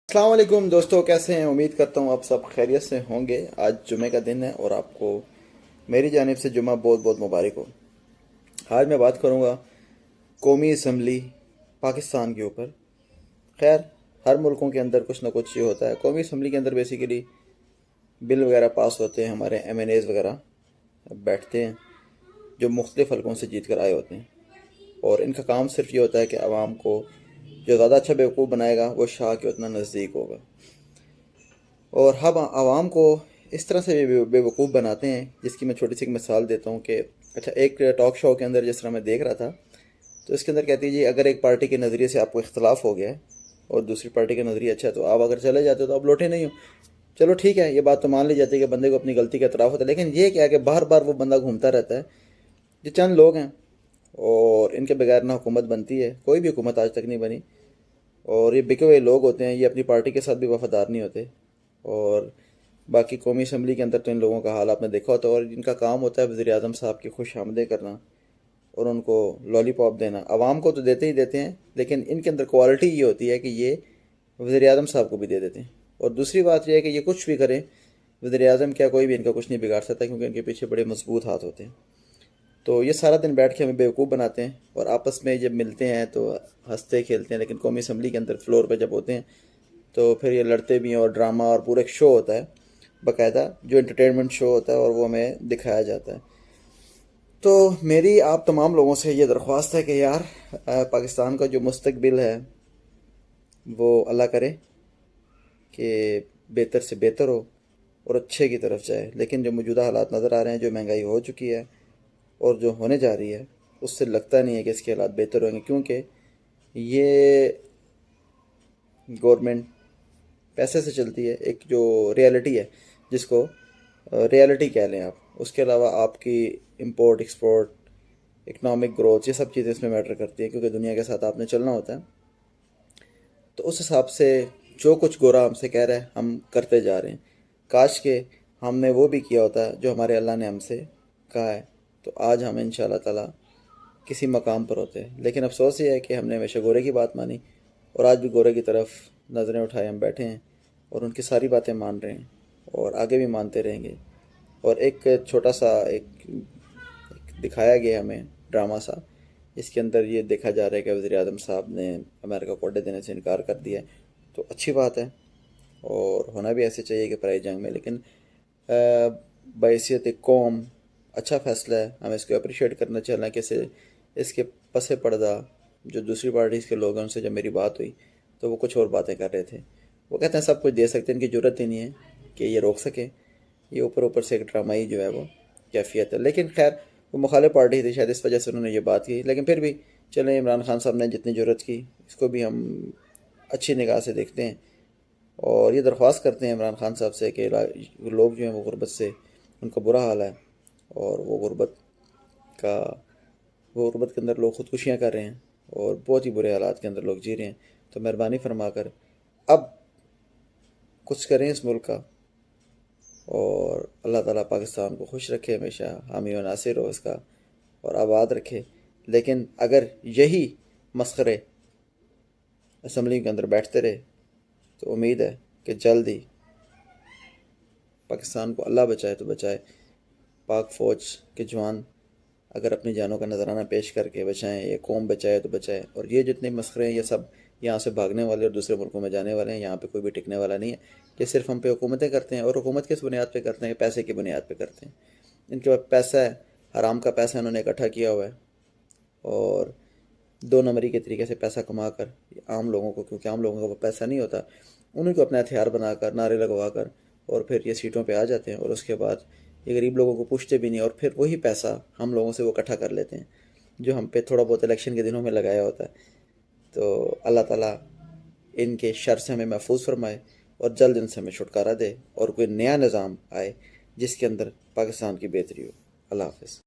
السلام علیکم دوستو، کیسے ہیں؟ امید کرتا ہوں آپ سب خیریت سے ہوں گے۔ آج جمعہ کا دن ہے اور آپ کو میری جانب سے جمعہ بہت بہت مبارک ہو۔ آج میں بات کروں گا قومی اسمبلی پاکستان کے اوپر۔ خیر، ہر ملکوں کے اندر کچھ نہ کچھ یہ ہوتا ہے۔ قومی اسمبلی کے اندر بیسیکلی بل وغیرہ پاس ہوتے ہیں، ہمارے ایم این ایز وغیرہ بیٹھتے ہیں جو مختلف حلقوں سے جیت کر آئے ہوتے ہیں، اور ان کا کام صرف یہ ہوتا ہے کہ عوام کو جو زیادہ اچھا بیوقوف بنائے گا وہ شاہ کے اتنا نزدیک ہوگا، اور ہم عوام کو اس طرح سے بیوقوف بناتے ہیں، جس کی میں چھوٹی سی ایک مثال دیتا ہوں کہ اچھا، ایک ٹاک شو کے اندر جس طرح میں دیکھ رہا تھا تو اس کے اندر کہتی ہے جی اگر ایک پارٹی کے نظریے سے آپ کو اختلاف ہو گیا ہے اور دوسری پارٹی کا نظریہ اچھا ہے تو آپ اگر چلے جاتے ہو تو آپ لوٹے نہیں ہو۔ چلو ٹھیک ہے، یہ بات تو مان لی جاتی ہے کہ بندے کو اپنی غلطی کا اعتراف ہوتا ہے، لیکن یہ کیا کہ بار بار وہ بندہ گھومتا رہتا ہے۔ یہ چند لوگ ہیں اور ان کے بغیر نہ حکومت بنتی ہے، کوئی بھی حکومت آج تک نہیں بنی، اور یہ بکے ہوئے لوگ ہوتے ہیں، یہ اپنی پارٹی کے ساتھ بھی وفادار نہیں ہوتے۔ اور باقی قومی اسمبلی کے اندر تو ان لوگوں کا حال آپ نے دیکھا ہوتا ہے، اور ان کا کام ہوتا ہے وزیر اعظم صاحب کی خوش آمدید کرنا اور ان کو لالی پاپ دینا۔ عوام کو تو دیتے ہی دیتے ہیں، لیکن ان کے اندر کوالٹی یہ ہوتی ہے کہ یہ وزیر اعظم صاحب کو بھی دے دیتے ہیں۔ اور دوسری بات یہ ہے کہ یہ کچھ بھی کریں، وزیر اعظم کیا کوئی بھی ان کا کچھ نہیں بگاڑ سکتا، کیونکہ ان کے پیچھے بڑے مضبوط ہاتھ ہوتے ہیں۔ تو یہ سارا دن بیٹھ کے ہمیں بیوقوف بناتے ہیں، اور آپس میں جب ملتے ہیں تو ہنستے کھیلتے ہیں، لیکن قومی اسمبلی کے اندر فلور پہ جب ہوتے ہیں تو پھر یہ لڑتے بھی ہیں، اور ڈرامہ اور پورا ایک شو ہوتا ہے باقاعدہ، جو انٹرٹینمنٹ شو ہوتا ہے، اور وہ ہمیں دکھایا جاتا ہے۔ تو میری آپ تمام لوگوں سے یہ درخواست ہے کہ یار پاکستان کا جو مستقبل ہے وہ اللہ کرے کہ بہتر سے بہتر ہو اور اچھے کی طرف جائے، لیکن جو موجودہ حالات نظر آ رہے ہیں، جو مہنگائی ہو چکی ہے اور جو ہونے جا رہی ہے، اس سے لگتا نہیں ہے کہ اس کے حالات بہتر ہوئیں گے، کیونکہ یہ گورنمنٹ پیسے سے چلتی ہے۔ ایک جو ریالٹی ہے، جس کو ریالٹی کہہ لیں آپ، اس کے علاوہ آپ کی امپورٹ ایکسپورٹ، اکنامک گروتھ، یہ سب چیزیں اس میں میٹر کرتی ہیں، کیونکہ دنیا کے ساتھ آپ نے چلنا ہوتا ہے۔ تو اس حساب سے جو کچھ گورا ہم سے کہہ رہا ہے ہم کرتے جا رہے ہیں۔ کاش کہ ہم نے وہ بھی کیا ہوتا جو ہمارے اللہ نے ہم سے کہا ہے، تو آج ہم انشاءاللہ تعالی کسی مقام پر ہوتے ہیں۔ لیکن افسوس یہ ہے کہ ہم نے ہمیشہ گورے کی بات مانی، اور آج بھی گورے کی طرف نظریں اٹھائے ہم بیٹھے ہیں اور ان کی ساری باتیں مان رہے ہیں، اور آگے بھی مانتے رہیں گے۔ اور ایک چھوٹا سا ایک دکھایا گیا ہمیں ڈرامہ سا، اس کے اندر یہ دیکھا جا رہا ہے کہ وزیر اعظم صاحب نے امریکہ کو اڈے دینے سے انکار کر دیا ہے، تو اچھی بات ہے، اور ہونا بھی ایسے چاہیے کہ پرائی جنگ میں، لیکن بحیثیت ایک قوم اچھا فیصلہ ہے، ہمیں اس کو اپریشیٹ کرنا چاہیے کہ اس کے پس پردہ جو دوسری پارٹیز کے لوگ ہیں ان سے جب میری بات ہوئی تو وہ کچھ اور باتیں کر رہے تھے۔ وہ کہتے ہیں سب کچھ دے سکتے ہیں، ان کی ضرورت ہی نہیں ہے کہ یہ روک سکے، یہ اوپر سے ایک ڈرامائی جو ہے وہ کیفیت ہے۔ لیکن خیر، وہ مخالف پارٹی تھی، شاید اس وجہ سے انہوں نے یہ بات کی، لیکن پھر بھی چلیں، عمران خان صاحب نے جتنی ضرورت کی اس کو بھی ہم اچھی نگاہ سے دیکھتے ہیں، اور یہ درخواست کرتے ہیں عمران خان صاحب سے کہ لوگ جو ہیں وہ غربت سے ان کا برا حال ہے، اور وہ غربت کے اندر لوگ خودکشیاں کر رہے ہیں، اور بہت ہی برے حالات کے اندر لوگ جی رہے ہیں۔ تو مہربانی فرما کر اب کچھ کریں اس ملک کا، اور اللہ تعالیٰ پاکستان کو خوش رکھے، ہمیشہ حامی و ناصر ہو اس کا، اور آباد رکھے۔ لیکن اگر یہی مسخرے اسمبلی کے اندر بیٹھتے رہے تو امید ہے کہ جلد ہی پاکستان کو اللہ بچائے تو بچائے، پاک فوج کے جوان اگر اپنی جانوں کا نذرانہ پیش کر کے بچائیں، یہ قوم بچائے تو بچائے، اور یہ جتنے مسخرے ہیں یہ سب یہاں سے بھاگنے والے اور دوسرے ملکوں میں جانے والے ہیں، یہاں پہ کوئی بھی ٹکنے والا نہیں ہے۔ یہ صرف ہم پہ حکومتیں کرتے ہیں، اور حکومت کس بنیاد پہ کرتے ہیں؟ پیسے کی بنیاد پہ کرتے ہیں۔ ان کے پاس پیسہ ہے، حرام کا پیسہ انہوں نے اکٹھا کیا ہوا ہے، اور دو نمبری کے طریقے سے پیسہ کما کر عام لوگوں کو، کیونکہ عام لوگوں کا وہ پیسہ نہیں ہوتا، انہیں کو اپنا ہتھیار بنا کر، نعرے لگوا کر، اور پھر یہ سیٹوں پہ آ جاتے ہیں، اور اس کے بعد یہ غریب لوگوں کو پوچھتے بھی نہیں، اور پھر وہی پیسہ ہم لوگوں سے وہ اکٹھا کر لیتے ہیں جو ہم پہ تھوڑا بہت الیکشن کے دنوں میں لگایا ہوتا ہے۔ تو اللہ تعالیٰ ان کے شر سے ہمیں محفوظ فرمائے، اور جلد ان سے ہمیں چھٹکارا دے، اور کوئی نیا نظام آئے جس کے اندر پاکستان کی بہتری ہو۔ اللہ حافظ۔